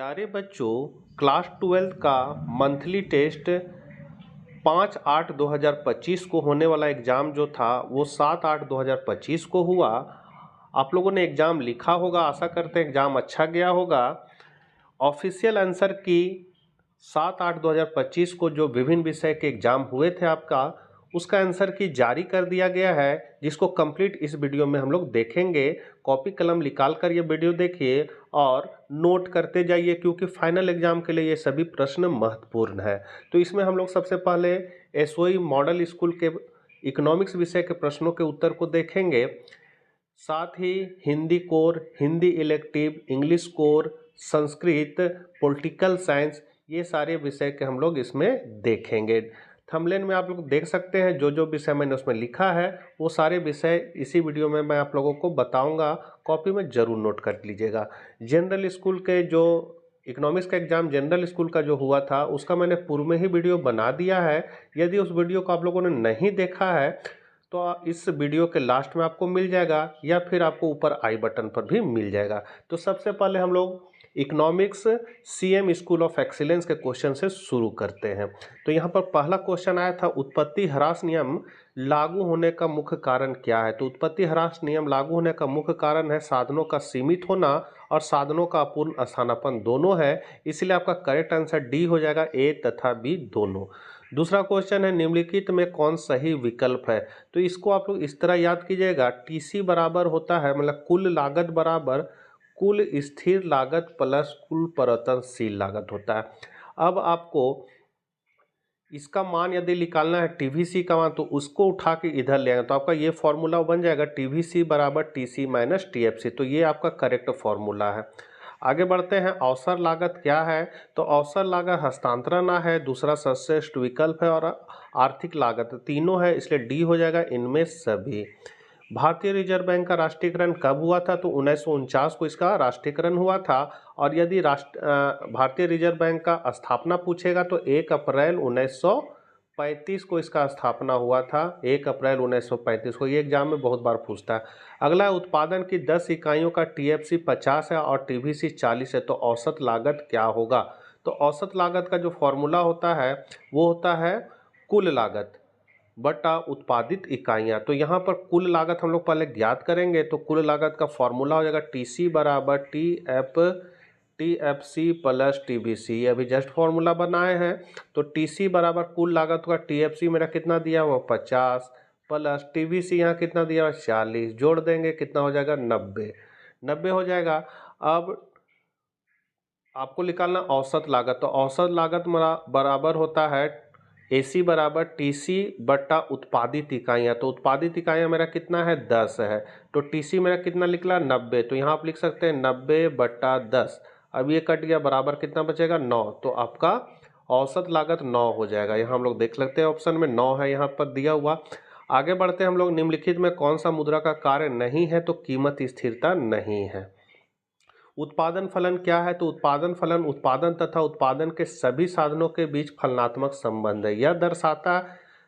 प्यारे बच्चों, क्लास 12 का मंथली टेस्ट 5/8/2025 को होने वाला एग्ज़ाम जो था वो 7/8/2025 को हुआ। आप लोगों ने एग्ज़ाम लिखा होगा, आशा करते हैं एग्ज़ाम अच्छा गया होगा। ऑफिशियल आंसर की 7/8/2025 को जो विभिन्न विषय के एग्ज़ाम हुए थे आपका, उसका आंसर की जारी कर दिया गया है, जिसको कंप्लीट इस वीडियो में हम लोग देखेंगे। कॉपी कलम निकाल कर ये वीडियो देखिए और नोट करते जाइए, क्योंकि फाइनल एग्जाम के लिए ये सभी प्रश्न महत्वपूर्ण है। तो इसमें हम लोग सबसे पहले एसओई मॉडल स्कूल के इकोनॉमिक्स विषय के प्रश्नों के उत्तर को देखेंगे, साथ ही Hindi core, Hindi elective, English core, Sanskrit, political science, ये सारे विषय के हम लोग इसमें देखेंगे। थंबनेल में आप लोग देख सकते हैं जो जो विषय मैंने उसमें लिखा है, वो सारे विषय इसी वीडियो में मैं आप लोगों को बताऊंगा। कॉपी में ज़रूर नोट कर लीजिएगा। जनरल स्कूल के जो इकोनॉमिक्स का एग्जाम जनरल स्कूल का जो हुआ था, उसका मैंने पूर्व में ही वीडियो बना दिया है। यदि उस वीडियो को आप लोगों ने नहीं देखा है तो इस वीडियो के लास्ट में आपको मिल जाएगा, या फिर आपको ऊपर आई बटन पर भी मिल जाएगा। तो सबसे पहले हम लोग economics CM school of excellence के क्वेश्चन से शुरू करते हैं। तो यहाँ पर पहला क्वेश्चन आया था, उत्पत्ति ह्रास नियम लागू होने का मुख्य कारण क्या है। तो उत्पत्ति ह्रास नियम लागू होने का मुख्य कारण है साधनों का सीमित होना और साधनों का अपूर्ण स्थानापन्न दोनों है। इसलिए आपका करेक्ट आंसर डी हो जाएगा, ए तथा बी दोनों। दूसरा क्वेश्चन है, निम्नलिखित में कौन सही विकल्प है। तो इसको आप लोग इस तरह याद कीजिएगा, टीसी बराबर होता है मतलब कुल लागत बराबर कुल स्थिर लागत प्लस कुल परिवर्तनशील लागत होता है। अब आपको इसका मान यदि निकालना है टीवीसी का मान, तो उसको उठा के इधर ले आएंगे तो आपका ये फॉर्मूला बन जाएगा टीवीसी बराबर टीसी माइनस टीएफसी। तो ये आपका करेक्ट फॉर्मूला है। आगे बढ़ते हैं, अवसर लागत क्या है। तो अवसर लागत हस्तांतरण है, दूसरा सर्वश्रेष्ठ विकल्प है, और आर्थिक लागत तीनों है, इसलिए डी हो जाएगा इनमें सभी। भारतीय रिजर्व बैंक का राष्ट्रीयकरण कब हुआ था। तो 1949 को इसका राष्ट्रीयकरण हुआ था। और यदि भारतीय रिजर्व बैंक का स्थापना पूछेगा तो 1 अप्रैल 1935 को इसका स्थापना हुआ था। 1 अप्रैल 1935 को, ये एग्जाम में बहुत बार पूछता है। अगला, उत्पादन की 10 इकाइयों का टीएफसी 50 है और टीवीसी 40 है, तो औसत लागत क्या होगा। तो औसत लागत का जो फॉर्मूला होता है वो होता है कुल लागत बटा उत्पादित इकाइयाँ। तो यहाँ पर कुल लागत हम लोग पहले ज्ञात करेंगे। तो कुल लागत का फॉर्मूला हो जाएगा टीसी बराबर टीएफसी प्लस टीवीसी। अभी जस्ट फॉर्मूला बनाए हैं। तो टीसी बराबर कुल लागत होगा, टीएफसी मेरा कितना दिया हुआ 50 प्लस टीवीसी यहाँ कितना दिया हुआ 40, जोड़ देंगे कितना हो जाएगा 90 हो जाएगा। अब आपको निकालना औसत लागत। तो औसत लागत बराबर होता है एसी बराबर टीसी बटा उत्पादित इकाइयाँ। तो उत्पादित इकाइयाँ मेरा कितना है 10 है, तो टीसी मेरा कितना निकला 90। तो यहाँ आप लिख सकते हैं 90 बटा 10। अब ये कट गया, बराबर कितना बचेगा 9। तो आपका औसत लागत 9 हो जाएगा। यहाँ हम लोग देख सकते हैं ऑप्शन में 9 है यहाँ पर दिया हुआ। आगे बढ़ते हैं हम लोग, निम्नलिखित में कौन सा मुद्रा का कार्य नहीं है। तो कीमत स्थिरता नहीं है। उत्पादन फलन क्या है। तो उत्पादन फलन उत्पादन तथा उत्पादन के सभी साधनों के बीच फलनात्मक संबंध है। यह दर्शाता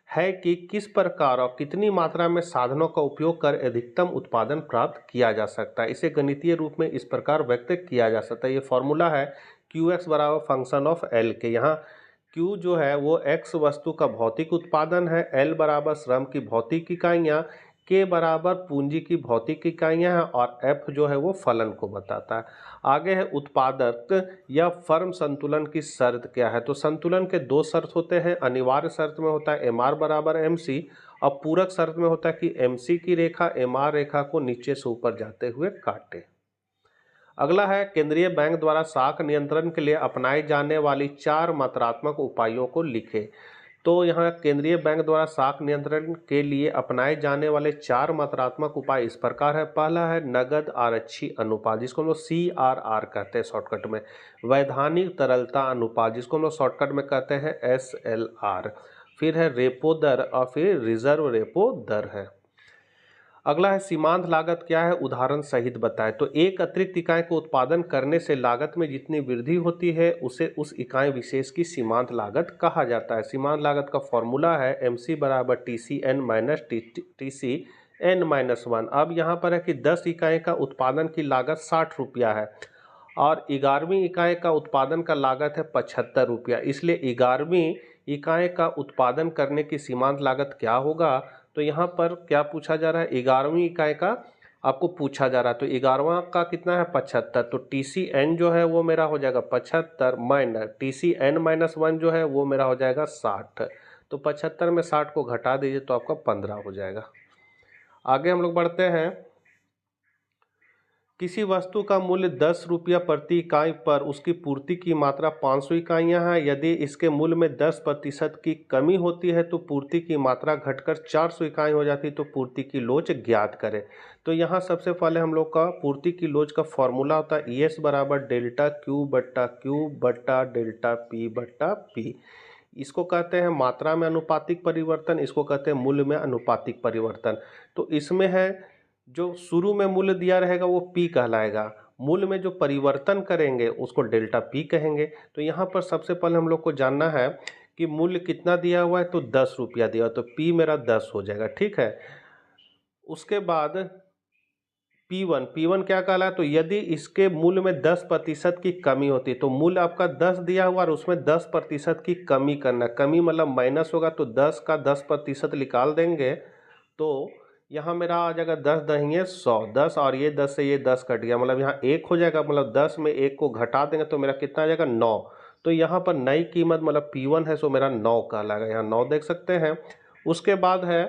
है कि किस प्रकार और कितनी मात्रा में साधनों का उपयोग कर अधिकतम उत्पादन प्राप्त किया जा सकता है। इसे गणितीय रूप में इस प्रकार व्यक्त किया जा सकता है। ये फॉर्मूला है QX बराबर फंक्शन ऑफ L के। यहाँ Q जो है वो X वस्तु का भौतिक उत्पादन है, L बराबर श्रम की भौतिक इकाइयाँ, के बराबर पूंजी की भौतिक इकाइयाँ हैं, और एफ जो है वो फलन को बताता है। आगे है उत्पादक या फर्म संतुलन की शर्त क्या है। तो संतुलन के दो शर्त होते हैं। अनिवार्य शर्त में होता है MR बराबर MC, और पूरक शर्त में होता है कि MC की रेखा MR रेखा को नीचे से ऊपर जाते हुए काटे। अगला है, केंद्रीय बैंक द्वारा साख नियंत्रण के लिए अपनाई जाने वाली 4 मात्रात्मक उपायों को लिखे। तो यहाँ केंद्रीय बैंक द्वारा साख नियंत्रण के लिए अपनाए जाने वाले 4 मात्रात्मक उपाय इस प्रकार है। पहला है नगद आरक्षी अनुपात, जिसको हम लोग CRR कहते हैं शॉर्टकट में। वैधानिक तरलता अनुपात, जिसको हम लोग शॉर्टकट में कहते हैं SLR। फिर है रेपो दर, और फिर रिजर्व रेपो दर है। अगला है सीमांत लागत क्या है, उदाहरण सहित बताएं। तो एक अतिरिक्त इकाई को उत्पादन करने से लागत में जितनी वृद्धि होती है उसे उस इकाई विशेष की सीमांत लागत कहा जाता है। सीमांत लागत का फॉर्मूला है MC बराबर TCN माइनस TCN-1। अब यहाँ पर है कि 10 इकाई का उत्पादन की लागत 60 रुपया है, और 11वीं इकाई का उत्पादन का लागत है 75 रुपया। इसलिए 11वीं इकाई का उत्पादन करने की सीमांत लागत क्या होगा? तो यहाँ पर क्या पूछा जा रहा है? 11वीं इकाई का आपको पूछा जा रहा है। तो 11वां का कितना है? 75। तो TCN जो है वो मेरा हो जाएगा 75 माइनस TCN-1 जो है वो मेरा हो जाएगा 60। तो 75 में 60 को घटा दीजिए तो आपका 15 हो जाएगा। आगे हम लोग बढ़ते हैं। किसी वस्तु का मूल्य 10 रुपया प्रति इकाई पर उसकी पूर्ति की मात्रा 500 इकाइयाँ हैं। यदि इसके मूल्य में 10% की कमी होती है तो पूर्ति की मात्रा घटकर 400 इकाई हो जाती है। तो पूर्ति की लोच ज्ञात करें। तो यहाँ सबसे पहले हम लोग का पूर्ति की लोच का फॉर्मूला होता है ES बराबर डेल्टा Q बट्टा Q बट्टा डेल्टा P बट्टा P। इसको कहते हैं मात्रा में अनुपातिक परिवर्तन, इसको कहते हैं मूल्य में अनुपातिक परिवर्तन। तो इसमें है जो शुरू में मूल्य दिया रहेगा वो P कहलाएगा, मूल्य में जो परिवर्तन करेंगे उसको डेल्टा P कहेंगे। तो यहाँ पर सबसे पहले हम लोग को जानना है कि मूल्य कितना दिया हुआ है, तो 10 रुपया दिया हुआ, तो P मेरा 10 हो जाएगा, ठीक है। उसके बाद P1 क्या कहला है? तो यदि इसके मूल्य में 10% की कमी होती है, तो मूल्य आपका 10 दिया हुआ और उसमें 10% की कमी करना, कमी मतलब माइनस होगा, तो 10 का 10% निकाल देंगे तो यहाँ मेरा आ जाएगा 10 दहिए 100, 10 और ये 10 से ये 10 कट गया, मतलब यहाँ 1 हो जाएगा, मतलब 10 में 1 को घटा देंगे तो मेरा कितना आ जाएगा 9। तो यहाँ पर नई कीमत मतलब P1 है, सो मेरा 9 कहलाएगा, यहाँ 9 देख सकते हैं। उसके बाद है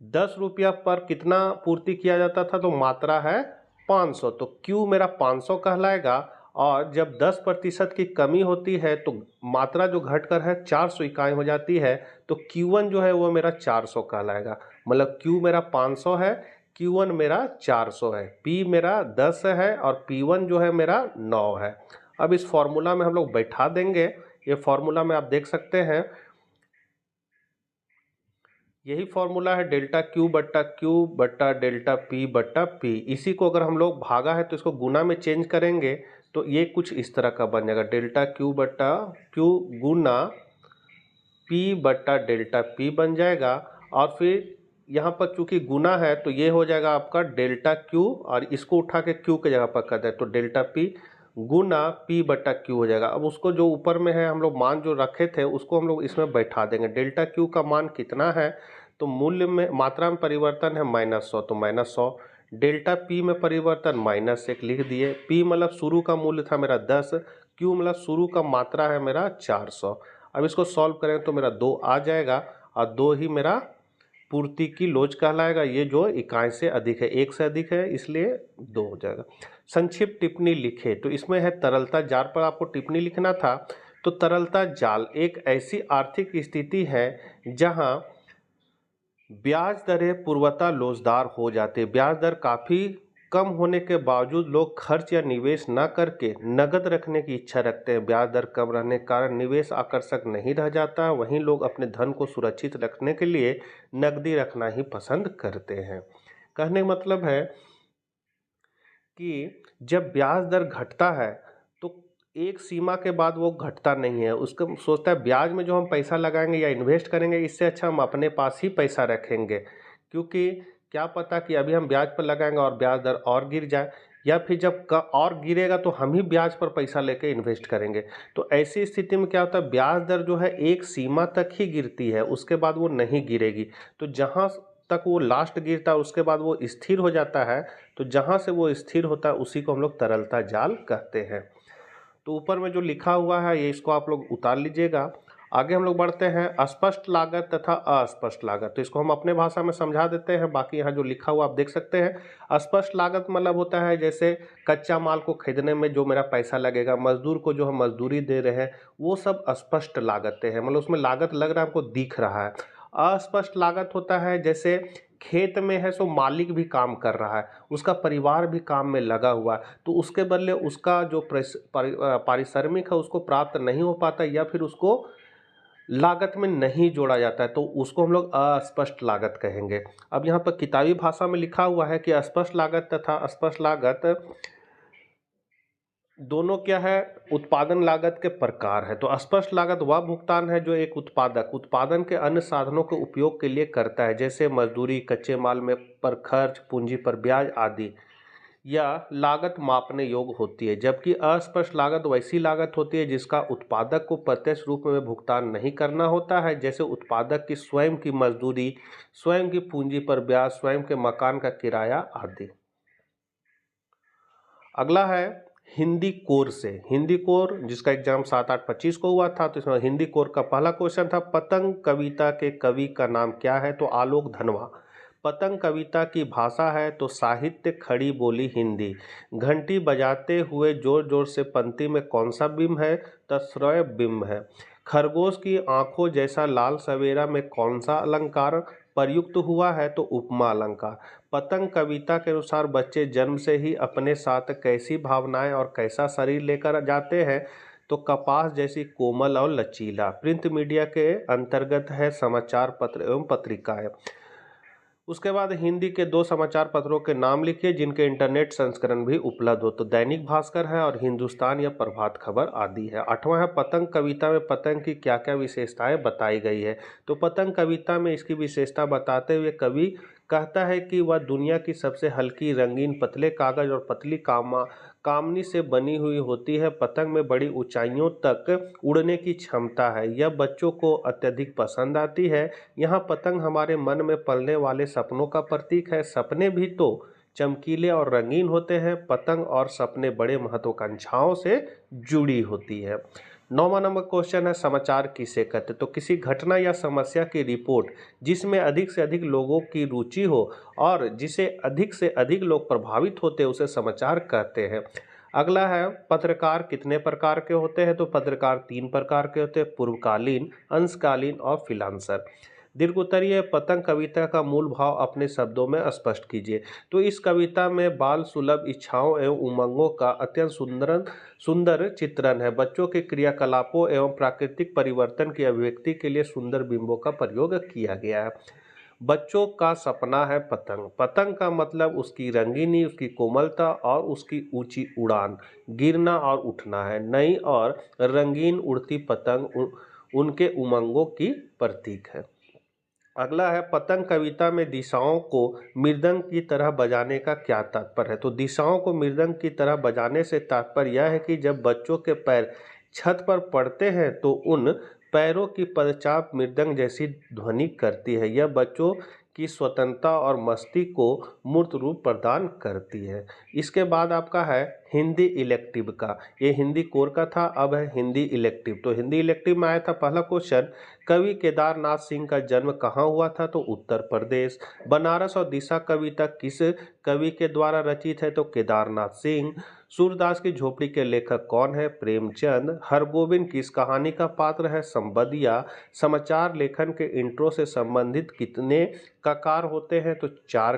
10 रुपया पर कितना पूर्ति किया जाता था, तो मात्रा है 500, तो Q मेरा 500 कहलाएगा। और जब 10% की कमी होती है तो मात्रा जो घटकर है 400 इकाई हो जाती है, तो Q1 जो है वो मेरा 400 कहलाएगा, मतलब Q मेरा 500 है, Q1 मेरा 400 है, P मेरा 10 है और P1 जो है मेरा 9 है। अब इस फॉर्मूला में हम लोग बैठा देंगे, ये फॉर्मूला में आप देख सकते हैं, यही फॉर्मूला है डेल्टा Q बट्टा डेल्टा P बट्टा P। इसी को अगर हम लोग भागा है तो इसको गुना में चेंज करेंगे तो ये कुछ इस तरह का बन जाएगा, डेल्टा Q बट्टा Q गुना P बट्टा डेल्टा P बन जाएगा। और फिर यहाँ पर चूंकि गुना है तो ये हो जाएगा आपका डेल्टा Q, और इसको उठा के Q के जगह पर कर दें तो डेल्टा P गुना P बट्टा Q हो जाएगा। अब उसको जो ऊपर में है हम लोग मान जो रखे थे उसको हम लोग इसमें बैठा देंगे। डेल्टा Q का मान कितना है, तो मूल्य में मात्रा में परिवर्तन है -100, तो -100। डेल्टा P में परिवर्तन -1 लिख दिए। P मतलब शुरू का मूल्य था मेरा 10, Q मतलब शुरू का मात्रा है मेरा 400। अब इसको सॉल्व करें तो मेरा 2 आ जाएगा और 2 ही मेरा पूर्ति की लोच कहलाएगा। ये जो इकाई से अधिक है, 1 से अधिक है इसलिए 2 हो जाएगा। संक्षिप्त टिप्पणी लिखे, तो इसमें है तरलता जाल पर आपको टिप्पणी लिखना था। तो तरलता जाल एक ऐसी आर्थिक स्थिति है जहां ब्याज दरें पूर्वतः लोचदार हो जाती है। ब्याज दर काफ़ी कम होने के बावजूद लोग खर्च या निवेश न करके नकद रखने की इच्छा रखते हैं। ब्याज दर कम रहने के कारण निवेश आकर्षक नहीं रह जाता है, वहीं लोग अपने धन को सुरक्षित रखने के लिए नकदी रखना ही पसंद करते हैं। कहने का मतलब है कि जब ब्याज दर घटता है तो एक सीमा के बाद वो घटता नहीं है, उसको सोचता है ब्याज में जो हम पैसा लगाएंगे या इन्वेस्ट करेंगे इससे अच्छा हम अपने पास ही पैसा रखेंगे, क्योंकि क्या पता कि अभी हम ब्याज पर लगाएंगे और ब्याज दर और गिर जाए, या फिर जब और गिरेगा तो हम ही ब्याज पर पैसा लेके इन्वेस्ट करेंगे। तो ऐसी स्थिति में क्या होता है, ब्याज दर जो है एक सीमा तक ही गिरती है, उसके बाद वो नहीं गिरेगी। तो जहाँ तक वो लास्ट गिरता है उसके बाद वो स्थिर हो जाता है, तो जहाँ से वो स्थिर होता है उसी को हम लोग तरलता जाल कहते हैं। तो ऊपर में जो लिखा हुआ है ये इसको आप लोग उतार लीजिएगा। आगे हम लोग बढ़ते हैं स्पष्ट लागत तथा अस्पष्ट लागत। तो इसको हम अपने भाषा में समझा देते हैं, बाकी यहाँ जो लिखा हुआ आप देख सकते हैं। स्पष्ट लागत मतलब होता है जैसे कच्चा माल को खरीदने में जो मेरा पैसा लगेगा, मजदूर को जो हम मजदूरी दे रहे हैं, वो सब स्पष्ट लागतें हैं, मतलब उसमें लागत लग रहा है, हमको दिख रहा है। अस्पष्ट लागत होता है जैसे खेत में है सो मालिक भी काम कर रहा है, उसका परिवार भी काम में लगा हुआ है, तो उसके बदले उसका जो पारिश्रमिक है उसको प्राप्त नहीं हो पाता, या फिर उसको लागत में नहीं जोड़ा जाता है, तो उसको हम लोग अस्पष्ट लागत कहेंगे। अब यहाँ पर किताबी भाषा में लिखा हुआ है कि स्पष्ट लागत तथा अस्पष्ट लागत दोनों क्या है, उत्पादन लागत के प्रकार है। तो स्पष्ट लागत वह भुगतान है जो एक उत्पादक उत्पादन के अन्य साधनों के उपयोग के लिए करता है, जैसे मजदूरी, कच्चे माल में पर खर्च, पूंजी पर ब्याज आदि। या लागत मापने योग्य होती है, जबकि अस्पष्ट लागत वैसी लागत होती है जिसका उत्पादक को प्रत्यक्ष रूप में भुगतान नहीं करना होता है, जैसे उत्पादक की स्वयं की मजदूरी, स्वयं की पूंजी पर ब्याज, स्वयं के मकान का किराया आदि। अगला है हिंदी कोर से। हिंदी कोर जिसका एग्जाम 7/8/25 को हुआ था, तो इसमें हिंदी कोर का पहला क्वेश्चन था, पतंग कविता के कवि का नाम क्या है? तो आलोक धनवा। पतंग कविता की भाषा है तो साहित्य खड़ी बोली हिंदी। घंटी बजाते हुए जोर जोर से पंक्ति में कौन सा बिंब है? तो श्रव्य बिंब है। खरगोश की आंखों जैसा लाल सवेरा में कौन सा अलंकार प्रयुक्त हुआ है? तो उपमा अलंकार। पतंग कविता के अनुसार बच्चे जन्म से ही अपने साथ कैसी भावनाएं और कैसा शरीर लेकर जाते हैं? तो कपास जैसी कोमल और लचीला। प्रिंट मीडिया के अंतर्गत है समाचार पत्र एवं पत्रिकाएं। उसके बाद हिंदी के 2 समाचार पत्रों के नाम लिखिए जिनके इंटरनेट संस्करण भी उपलब्ध हो। तो दैनिक भास्कर है और हिंदुस्तान या प्रभात खबर आदि है। 8वां है पतंग कविता में पतंग की क्या क्या विशेषताएं बताई गई है? तो पतंग कविता में इसकी विशेषता बताते हुए कवि कहता है कि वह दुनिया की सबसे हल्की, रंगीन, पतले कागज और पतली कामनी से बनी हुई होती है। पतंग में बड़ी ऊंचाइयों तक उड़ने की क्षमता है। यह बच्चों को अत्यधिक पसंद आती है। यहाँ पतंग हमारे मन में पलने वाले सपनों का प्रतीक है। सपने भी तो चमकीले और रंगीन होते हैं। पतंग और सपने बड़े महत्वाकांक्षाओं से जुड़ी होती है। 9वां नंबर क्वेश्चन है, समाचार किसे कहते? तो किसी घटना या समस्या की रिपोर्ट जिसमें अधिक से अधिक लोगों की रुचि हो और जिसे अधिक से अधिक लोग प्रभावित होते हैं उसे समाचार कहते हैं। अगला है, पत्रकार कितने प्रकार के होते हैं? तो पत्रकार 3 प्रकार के होते हैं, पूर्वकालीन, अंशकालीन और फ्रीलांसर। दीर्घोत्तरीय पतंग कविता का मूल भाव अपने शब्दों में स्पष्ट कीजिए। तो इस कविता में बाल सुलभ इच्छाओं एवं उमंगों का अत्यंत सुंदर चित्रण है। बच्चों के क्रियाकलापों एवं प्राकृतिक परिवर्तन की अभिव्यक्ति के लिए सुंदर बिंबों का प्रयोग किया गया है। बच्चों का सपना है पतंग। पतंग का मतलब उसकी रंगीनी, उसकी कोमलता और उसकी ऊंची उड़ान, गिरना और उठना है। नई और रंगीन उड़ती पतंग उनके उमंगों की प्रतीक है। अगला है, पतंग कविता में दिशाओं को मृदंग की तरह बजाने का क्या तात्पर्य है? तो दिशाओं को मृदंग की तरह बजाने से तात्पर्य यह है कि जब बच्चों के पैर छत पर पड़ते हैं तो उन पैरों की पदचाप मृदंग जैसी ध्वनि करती है। यह बच्चों की स्वतंत्रता और मस्ती को मूर्त रूप प्रदान करती है। इसके बाद आपका है हिंदी इलेक्टिव का। ये हिंदी कोर का था, अब है हिंदी इलेक्टिव। तो हिंदी इलेक्टिव में आया था पहला क्वेश्चन, कवि केदारनाथ सिंह का जन्म कहाँ हुआ था? तो उत्तर प्रदेश। बनारस और दिशा कविता किस कवि के द्वारा रचित है? तो केदारनाथ सिंह। सूरदास की झोपड़ी के लेखक कौन है? प्रेमचंद। हरगोविंद किस कहानी का पात्र है? संबदिया। समाचार लेखन के इंट्रो से संबंधित कितने ककार होते हैं? तो 4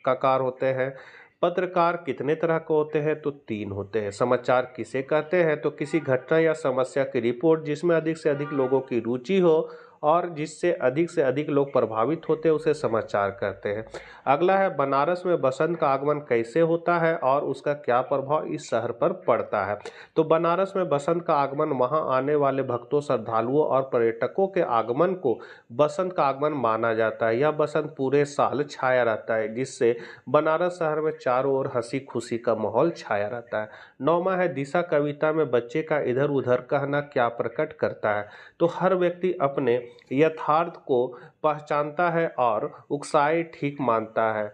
ककार होते हैं। पत्रकार कितने तरह के होते हैं? तो 3 होते हैं। समाचार किसे कहते हैं? तो किसी घटना या समस्या की रिपोर्ट जिसमें अधिक से अधिक लोगों की रुचि हो और जिससे अधिक से अधिक लोग प्रभावित होते हैं उसे समाचार कहते हैं। अगला है, बनारस में बसंत का आगमन कैसे होता है और उसका क्या प्रभाव इस शहर पर पड़ता है? तो बनारस में बसंत का आगमन वहां आने वाले भक्तों, श्रद्धालुओं और पर्यटकों के आगमन को बसंत का आगमन माना जाता है। यह बसंत पूरे साल छाया रहता है जिससे बनारस शहर में चारों ओर हंसी खुशी का माहौल छाया रहता है। 9वां है, दिशा कविता में बच्चे का इधर उधर कहना क्या प्रकट करता है? तो हर व्यक्ति अपने यथार्थ को पहचानता है और उकसाई ठीक मानता है।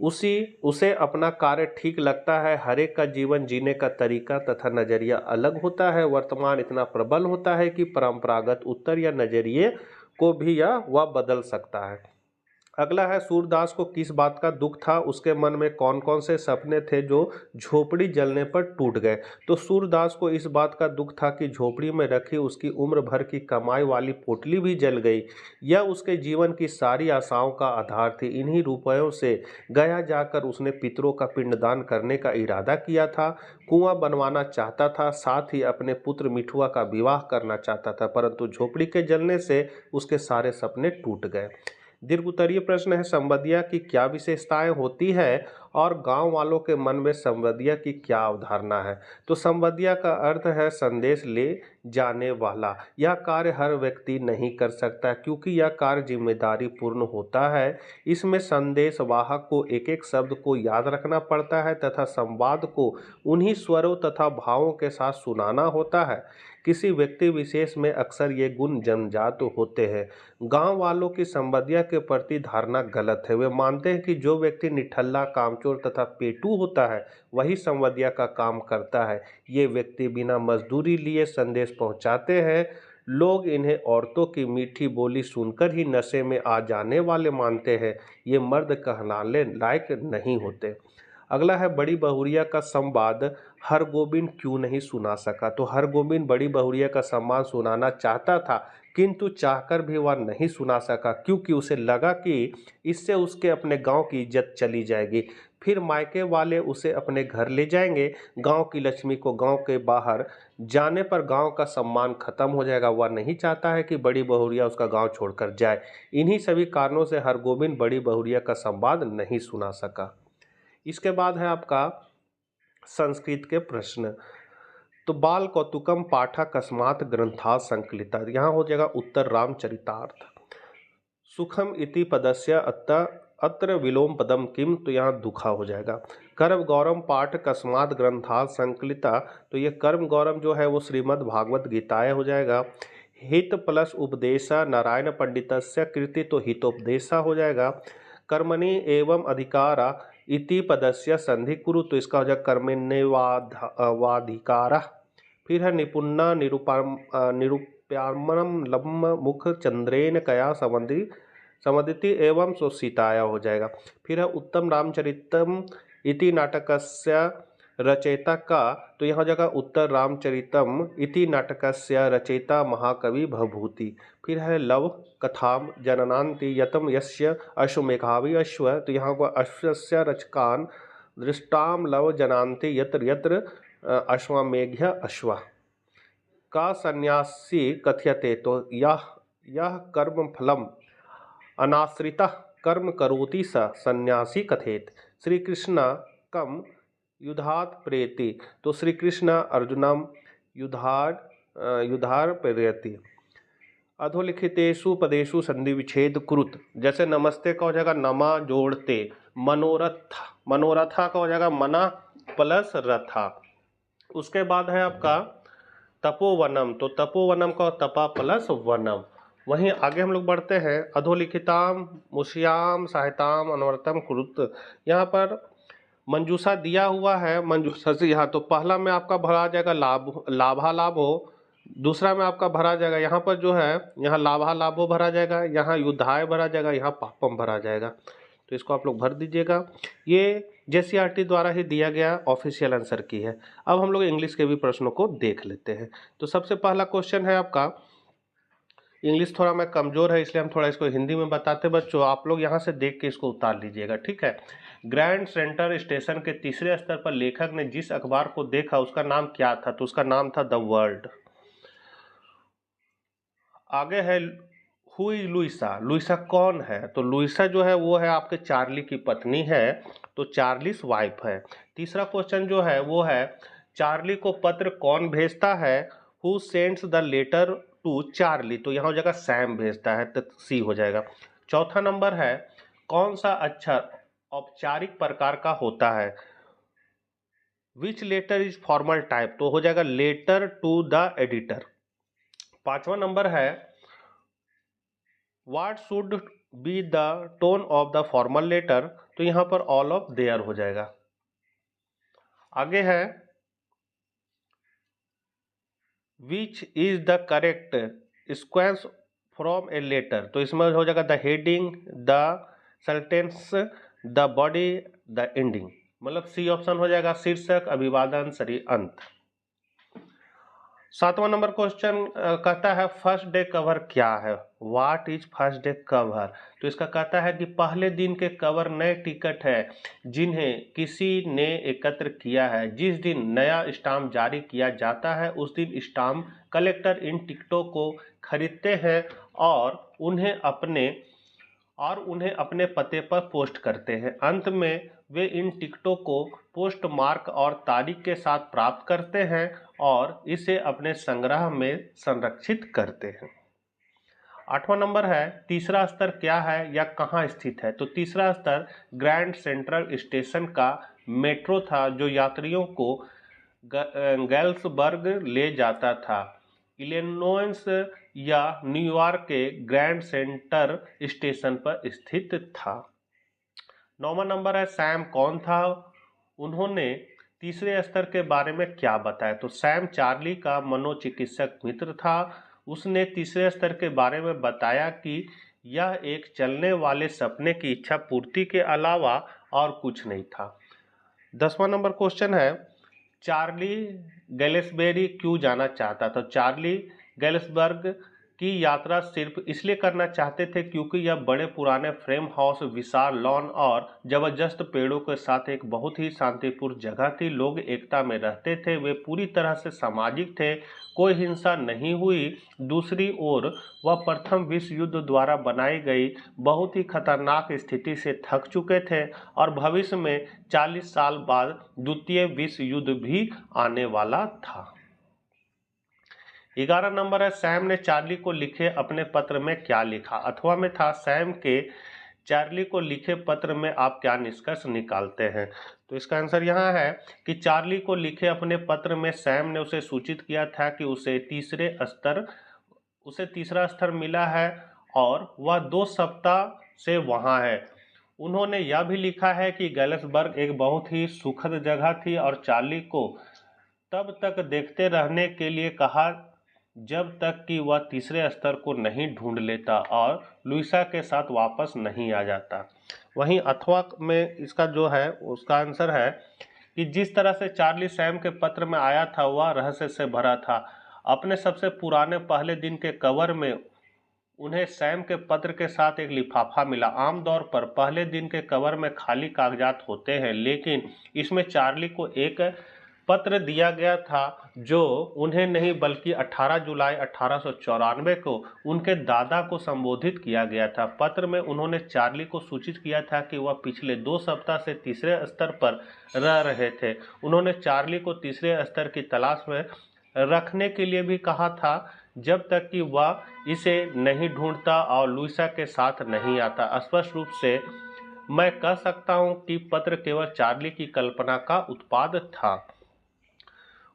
उसे अपना कार्य ठीक लगता है। हर एक का जीवन जीने का तरीका तथा नजरिया अलग होता है। वर्तमान इतना प्रबल होता है कि परंपरागत उत्तर या नजरिए को भी वह बदल सकता है। अगला है, सूरदास को किस बात का दुख था? उसके मन में कौन कौन से सपने थे जो झोपड़ी जलने पर टूट गए? तो सूरदास को इस बात का दुख था कि झोपड़ी में रखी उसकी उम्र भर की कमाई वाली पोटली भी जल गई। यह उसके जीवन की सारी आशाओं का आधार थी। इन्हीं रुपयों से गया जाकर उसने पितरों का पिंडदान करने का इरादा किया था, कुआं बनवाना चाहता था, साथ ही अपने पुत्र मिठुआ का विवाह करना चाहता था, परंतु झोपड़ी के जलने से उसके सारे सपने टूट गए। दीर्घ उत्तरीय प्रश्न है, संबदिया की क्या विशेषताएं होती है और गांव वालों के मन में संवदिया की क्या अवधारणा है। तो संवदिया का अर्थ है संदेश ले जाने वाला। यह कार्य हर व्यक्ति नहीं कर सकता क्योंकि यह कार्य जिम्मेदारी पूर्ण होता है। इसमें संदेश वाहक को एक एक शब्द को याद रखना पड़ता है तथा संवाद को उन्हीं स्वरों तथा भावों के साथ सुनाना होता है। किसी व्यक्ति विशेष में अक्सर ये गुण जन्मजात होते हैं। गांव वालों की संवदिया के प्रति धारणा गलत है। वे मानते हैं कि जो व्यक्ति निठल्ला, कामचोर तथा पेटू होता है वही संवदिया का काम करता है। ये व्यक्ति बिना मजदूरी लिए संदेश पहुंचाते हैं। लोग इन्हें औरतों की मीठी बोली सुनकर ही नशे में आ जाने वाले मानते हैं। ये मर्द कहलाने लायक नहीं होते। अगला है बड़ी बहुरिया का संवाद हरगोविंद क्यों नहीं सुना सका। तो हरगोविंद बड़ी बहुरिया का संवाद सुनाना चाहता था किंतु चाहकर भी वह नहीं सुना सका क्योंकि उसे लगा कि इससे उसके अपने गांव की इज्जत चली जाएगी। फिर मायके वाले उसे अपने घर ले जाएंगे। गांव की लक्ष्मी को गांव के बाहर जाने पर गांव का सम्मान खत्म हो जाएगा। वह नहीं चाहता है कि बड़ी बहुरिया उसका गांव छोड़कर जाए। इन्हीं सभी कारणों से हरगोविंद बड़ी बहुरिया का संवाद नहीं सुना सका। इसके बाद है आपका संस्कृत के प्रश्न। तो बाल कौतुकम पाठा कस्मात् ग्रंथा संकलिता, यहाँ हो जाएगा उत्तर रामचरितार्थ। सुखम इति पदस्य अत्र विलोम पदम किम, तो यहाँ दुखा हो जाएगा। कर्म गौरम पाठ कस्मात् ग्रंथा संकलिता, तो ये कर्म गौरम जो है वो श्रीमद् भागवत गीताय हो जाएगा। हित प्लस उपदेशा नारायण पंडितस्य कृति, तो हितोपदेशा हो जाएगा। कर्मणि एवं अधिकारा इति पदस्य संधि कुरु, तो इसका हो जाएगा कर्मण्येवाधिकारा। फिर है निपुण्ना निरूप्यामनम लम्ब मुख चंद्रेन कया समदिति एवं सुसीताया हो जाएगा। फिर है उत्तम रामचरितम इति नाटकस्य रचयिता का, तो यहाँ जगह उत्तर रामचरितम इति नाटकस्य रचयिता महाकवि भवभूति। फिर है लव कथाम जननान्ति यतम यस्य अश्वमेघावि अश्व, तो यहाँ को अश्वस्य रचकान दृष्टाम लव जनान्ति यत्र यत्र अश्वमेघ्य अश्व का सन्यासी कथ्यते, तो यह कर्म फलम अनाश्रितः कर्म करोति स सन्यासी कथेत। श्री कृष्ण कम युद्धात् प्रेति, तो श्री कृष्ण अर्जुनम युद्धार प्रेरयति। अधोलिखितेषु पदेषु संधि विच्छेद कुरुत, जैसे नमस्ते का हो जाएगा नमा जोड़ते, मनोरथा का हो जाएगा मना प्लस रथा। उसके बाद है आपका तपोवनम, तो तपोवनम का तपा प्लस वनम। वहीं आगे हम लोग बढ़ते हैं। अधोलिखिताम मुष्याम साहिताम अनवरतम कुरुत, यहाँ पर मंजूषा दिया हुआ है। मंजूषा से यहाँ तो पहला में आपका भरा जाएगा लाभालाभो, दूसरा में आपका भरा जाएगा यहाँ पर जो है यहाँ लाभालाभो भरा जाएगा, यहाँ युद्धाय भरा जाएगा, यहाँ पापम भरा जाएगा। तो इसको आप लोग भर दीजिएगा। ये JCERT द्वारा ही दिया गया ऑफिशियल आंसर की है। अब हम लोग इंग्लिश के भी प्रश्नों को देख लेते हैं। तो सबसे पहला क्वेश्चन है आपका, इंग्लिश थोड़ा मैं कमज़ोर है इसलिए हम थोड़ा इसको हिंदी में बताते बच्चों, आप लोग यहाँ से देख के इसको उतार लीजिएगा, ठीक है। ग्रैंड सेंटर स्टेशन के तीसरे स्तर पर लेखक ने जिस अखबार को देखा उसका नाम क्या था, तो उसका नाम था द वर्ल्ड। आगे है हु इज लुइसा, लुइसा कौन है, तो लुइसा जो है वो है आपके चार्ली की पत्नी है, तो चार्लीस वाइफ है। तीसरा क्वेश्चन जो है वो है चार्ली को पत्र कौन भेजता है, who sends the letter to Charlie, तो यहाँ हो जाएगा सैम भेजता है, तो सी हो जाएगा। चौथा नंबर है कौन सा अक्षर औपचारिक प्रकार का होता है, which letter is formal type, तो हो जाएगा लेटर टू द एडिटर। पांचवा नंबर है what should be the tone of the formal letter, तो यहाँ पर ऑल ऑफ देयर हो जाएगा। आगे है which is the correct sequence from a letter, तो इसमें हो जाएगा the heading, the sentence, the body, the ending, मतलब सी ऑप्शन हो जाएगा, शीर्षक, अभिवादन, सरी, अंत। सातवां नंबर क्वेश्चन कहता है फर्स्ट डे कवर क्या है, what is first day cover, तो इसका कहता है कि पहले दिन के कवर नए टिकट है जिन्हें किसी ने एकत्र किया है। जिस दिन नया स्टाम्प जारी किया जाता है उस दिन स्टाम्प कलेक्टर इन टिकटों को खरीदते हैं और उन्हें अपने पते पर पोस्ट करते हैं। अंत में वे इन टिकटों को पोस्ट मार्क और तारीख के साथ प्राप्त करते हैं और इसे अपने संग्रह में संरक्षित करते हैं। 8वां नंबर है, तीसरा स्तर क्या है या कहाँ स्थित है? तो तीसरा स्तर ग्रैंड सेंट्रल स्टेशन का मेट्रो था जो यात्रियों को गैल्सबर्ग ले जाता था। इलिनॉइस या न्यूयॉर्क के ग्रैंड सेंटर स्टेशन पर स्थित था। 9वां नंबर है, सैम कौन था? उन्होंने तीसरे स्तर के बारे में क्या बताया? तो सैम चार्ली का मनोचिकित्सक मित्र था। उसने तीसरे स्तर के बारे में बताया कि यह एक चलने वाले सपने की इच्छा पूर्ति के अलावा और कुछ नहीं था। 10वां नंबर क्वेश्चन है, चार्ली गैल्सबेरी क्यों जाना चाहता था? चार्ली गैल्सबर्ग की यात्रा सिर्फ इसलिए करना चाहते थे क्योंकि यह बड़े पुराने फ्रेम हाउस, विशाल लॉन और जबरदस्त पेड़ों के साथ एक बहुत ही शांतिपूर्ण जगह थी। लोग एकता में रहते थे, वे पूरी तरह से सामाजिक थे, कोई हिंसा नहीं हुई। दूसरी ओर वह प्रथम विश्व युद्ध द्वारा बनाई गई बहुत ही खतरनाक स्थिति से थक चुके थे और भविष्य में 40 साल बाद द्वितीय विश्व युद्ध भी आने वाला था। 11 नंबर है, सैम ने चार्ली को लिखे अपने पत्र में क्या लिखा? अथवा में था, सैम के चार्ली को लिखे पत्र में आप क्या निष्कर्ष निकालते हैं? तो इसका आंसर यहाँ है कि चार्ली को लिखे अपने पत्र में सैम ने उसे सूचित किया था कि उसे तीसरा स्तर मिला है और वह 2 सप्ताह से वहाँ है। उन्होंने यह भी लिखा है कि गैल्सबर्ग एक बहुत ही सुखद जगह थी और चार्ली को तब तक देखते रहने के लिए कहा जब तक कि वह तीसरे स्तर को नहीं ढूंढ लेता और लुइसा के साथ वापस नहीं आ जाता। वहीं अथवा में इसका जो है उसका आंसर है कि जिस तरह से चार्ली सैम के पत्र में आया था वह रहस्य से भरा था। अपने सबसे पुराने पहले दिन के कवर में उन्हें सैम के पत्र के साथ एक लिफाफा मिला। आमतौर पर पहले दिन के कवर में खाली कागजात होते हैं, लेकिन इसमें चार्ली को एक पत्र दिया गया था जो उन्हें नहीं बल्कि 18 जुलाई 1894 को उनके दादा को संबोधित किया गया था। पत्र में उन्होंने चार्ली को सूचित किया था कि वह पिछले 2 सप्ताह से तीसरे स्तर पर रह रहे थे। उन्होंने चार्ली को तीसरे स्तर की तलाश में रखने के लिए भी कहा था जब तक कि वह इसे नहीं ढूंढता और लुइसा के साथ नहीं आता। स्पष्ट रूप से मैं कह सकता हूं कि पत्र केवल चार्ली की कल्पना का उत्पाद था।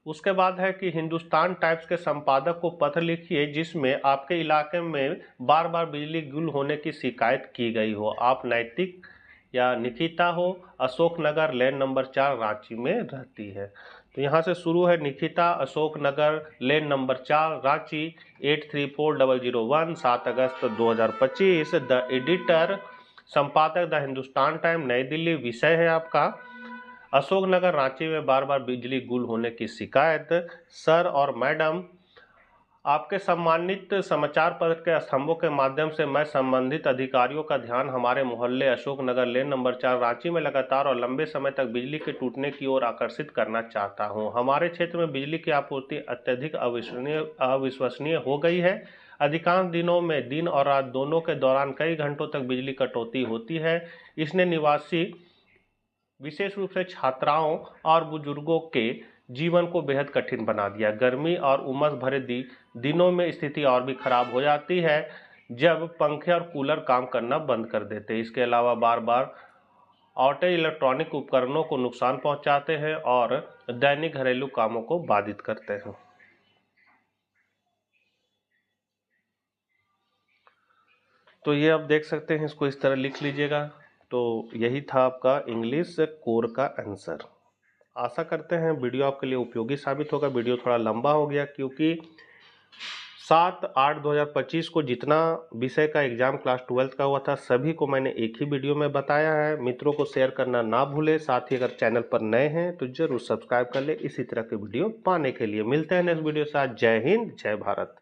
उसके बाद है कि हिंदुस्तान टाइम्स के संपादक को पत्र लिखिए जिसमें आपके इलाके में बार बार बिजली गुल होने की शिकायत की गई हो। आप नैतिक या निकिता हो, अशोकनगर लेन नंबर 4 रांची में रहती है। तो यहाँ से शुरू है, Nikita, Ashoknagar lane number 4 Ranchi 834001, 7 August 2025। The editor, संपादक द हिंदुस्तान टाइम, नई दिल्ली। विषय है आपका अशोकनगर रांची में बार बार बिजली गुल होने की शिकायत। सर और मैडम, आपके सम्मानित समाचार पत्र के स्तंभों के माध्यम से मैं संबंधित अधिकारियों का ध्यान हमारे मोहल्ले अशोकनगर लेन नंबर 4 रांची में लगातार और लंबे समय तक बिजली के टूटने की ओर आकर्षित करना चाहता हूं। हमारे क्षेत्र में बिजली की आपूर्ति अत्यधिक अविश्वसनीय हो गई है। अधिकांश दिनों में दिन और रात दोनों के दौरान कई घंटों तक बिजली कटौती होती है। इसने निवासी, विशेष रूप से छात्राओं और बुजुर्गों के जीवन को बेहद कठिन बना दिया। गर्मी और उमस भरे दिनों में स्थिति और भी खराब हो जाती है जब पंखे और कूलर काम करना बंद कर देते हैं। इसके अलावा बार बार आउटेज इलेक्ट्रॉनिक उपकरणों को नुकसान पहुंचाते हैं और दैनिक घरेलू कामों को बाधित करते हैं। तो ये आप देख सकते हैं, इसको इस तरह लिख लीजिएगा। तो यही था आपका इंग्लिश कोर का आंसर। आशा करते हैं वीडियो आपके लिए उपयोगी साबित होगा। वीडियो थोड़ा लंबा हो गया क्योंकि 7/8/2025 को जितना विषय का एग्जाम क्लास 12th का हुआ था सभी को मैंने एक ही वीडियो में बताया है। मित्रों को शेयर करना ना भूले। साथ ही अगर चैनल पर नए हैं तो जरूर सब्सक्राइब कर ले इसी तरह के वीडियो पाने के लिए। मिलते हैं नेक्स्ट वीडियो के साथ। जय हिंद, जय भारत।